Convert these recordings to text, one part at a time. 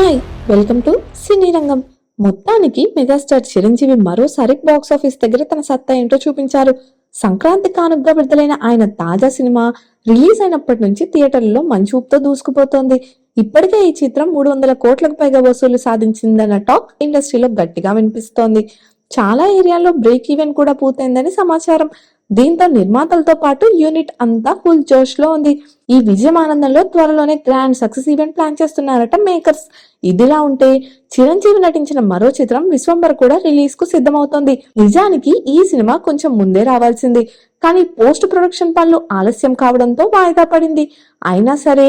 Hi, welcome to సినీ రంగం. మొత్తానికి megastar Chiranjeevi మరోసారి బాక్స్ ఆఫీస్ దగ్గర తన సత్తా ఏంటో చూపించారు. సంక్రాంతి కానుకగా విడుదలైన ఆయన తాజా సినిమా రిలీజ్ అయినప్పటి నుంచి థియేటర్లలో మంచి ఊపుతో దూసుకుపోతోంది. ఇప్పటికే ఈ చిత్రం 300 కోట్లకు పైగా వసూలు సాధించిందన్న టాక్ ఇండస్ట్రీలో గట్టిగా వినిపిస్తోంది. చాలా ఏరియాల్లో బ్రేక్ ఈవెన్ కూడా పూర్తయిందని సమాచారం. దీంతో నిర్మాతలతో పాటు యూనిట్ అంతా ఫుల్ జోష్ లో ఉంది. ఈ విజయం ఆనందంలో త్వరలోనే గ్రాండ్ సక్సెస్ ఈవెంట్ ప్లాన్ చేస్తున్నారట మేకర్స్. ఇదిలా ఉంటే చిరంజీవి నటించిన మరో చిత్రం విశ్వంబర్ కూడా రిలీజ్ కు సిద్ధమవుతోంది. నిజానికి ఈ సినిమా కొంచెం ముందే రావాల్సింది, కానీ పోస్ట్ ప్రొడక్షన్ పనులు ఆలస్యం కావడంతో వాయిదా పడింది. అయినా సరే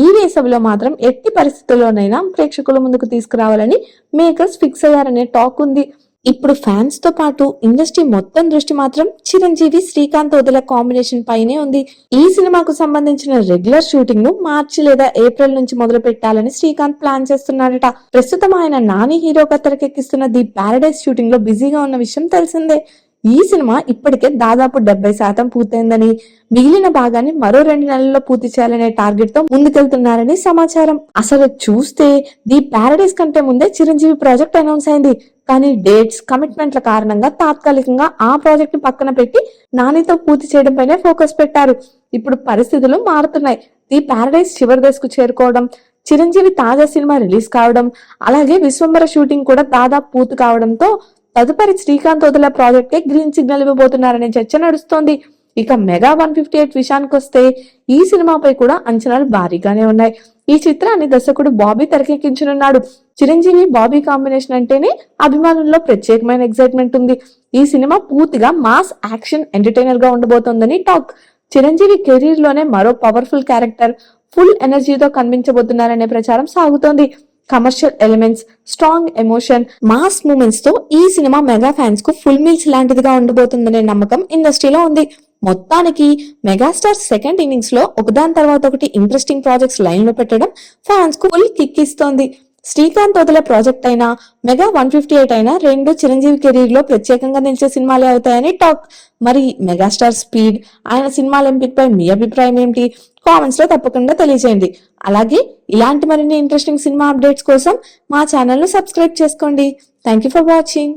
ఈ వేసవిలో మాత్రం ఎట్టి పరిస్థితుల్లోనైనా ప్రేక్షకుల ముందుకు తీసుకురావాలని మేకర్స్ ఫిక్స్ అయ్యారనే టాక్ ఉంది. ఇప్పుడు ఫ్యాన్స్ తో పాటు ఇండస్ట్రీ మొత్తం దృష్టి మాత్రం చిరంజీవి శ్రీకాంత్ వదిల కాంబినేషన్ పైనే ఉంది. ఈ సినిమాకు సంబంధించిన రెగ్యులర్ షూటింగ్ ను మార్చి లేదా ఏప్రిల్ నుంచి మొదలు పెట్టాలని శ్రీకాంత్ ప్లాన్ చేస్తున్నాడట. ప్రస్తుతం ఆయన నాని హీరోగా తెరకెక్కిస్తున్న ది ప్యారడైజ్ షూటింగ్ లో బిజీగా ఉన్న విషయం తెలిసిందే. ఈ సినిమా ఇప్పటికే దాదాపు 70% పూర్తయిందని, మిగిలిన భాగాన్ని మరో 2 నెలల్లో పూర్తి చేయాలనే టార్గెట్ తో ముందుకెళ్తున్నారని సమాచారం. అసలు చూస్తే ది ప్యారడైజ్ కంటే ముందే చిరంజీవి ప్రాజెక్ట్ అనౌన్స్ అయింది. కానీ డేట్స్, కమిట్మెంట్ల కారణంగా తాత్కాలికంగా ఆ ప్రాజెక్ట్ ని పక్కన పెట్టి నానితో పూర్తి చేయడం పైనే ఫోకస్ పెట్టారు. ఇప్పుడు పరిస్థితులు మారుతున్నాయి. ది ప్యారడైజ్ చివరి దశకు చేరుకోవడం, చిరంజీవి తాజా సినిమా రిలీజ్ కావడం, అలాగే విశ్వంబర షూటింగ్ కూడా దాదాపు పూర్తి కావడంతో తదుపరి శ్రీకాంత్ వదిల ప్రాజెక్ట్ కే గ్రీన్ సిగ్నల్ ఇవ్వబోతున్నారనే చర్చ నడుస్తోంది. ఇక మెగా 158 విషయానికి వస్తే ఈ సినిమాపై కూడా అంచనాలు భారీగానే ఉన్నాయి. ఈ చిత్రాన్ని దర్శకుడు బాబీ తెరకెక్కించనున్నాడు. చిరంజీవి బాబీ కాంబినేషన్ అంటేనే అభిమానుల్లో ప్రత్యేకమైన ఎక్సైట్మెంట్ ఉంది. ఈ సినిమా పూర్తిగా మాస్ యాక్షన్ ఎంటర్టైనర్ గా ఉండబోతోందని టాక్. చిరంజీవి కెరీర్ లోనే మరో పవర్ఫుల్ క్యారెక్టర్ ఫుల్ ఎనర్జీతో కనిపించబోతున్నారనే ప్రచారం సాగుతోంది. Commercial elements, strong emotion, mass moments తో ఈ సినిమా మెగా ఫ్యాన్స్ కు ఫుల్ మీల్స్ లాంటిదిగా ఉండబోతుందనే నమ్మకం ఇండస్ట్రీలో ఉంది. మొత్తానికి మెగాస్టార్ సెకండ్ ఇన్నింగ్స్ లో ఒకదాని తర్వాత ఒకటి ఇంట్రెస్టింగ్ ప్రాజెక్ట్స్ లైన్ లో పెట్టడం ఫ్యాన్స్ కు ఫుల్ కిక్ ఇస్తోంది. శ్రీకాంత్ వదిలే ప్రాజెక్ట్ అయినా, మెగా 158 అయినా రెండు చిరంజీవి కెరీర్ లో ప్రత్యేకంగా నిలిచే సినిమాలే అవుతాయని టాక్. మరి మెగాస్టార్ స్పీడ్, ఆయన సినిమాల ఎంపికపై మీ అభిప్రాయం ఏంటి? కామెంట్స్ లో తప్పకుండా తెలియజేయండి. అలాగే ఇలాంటి మరిన్ని ఇంట్రెస్టింగ్ సినిమా అప్డేట్స్ కోసం మా ఛానల్ ను సబ్స్క్రైబ్ చేసుకోండి. Thank you for watching.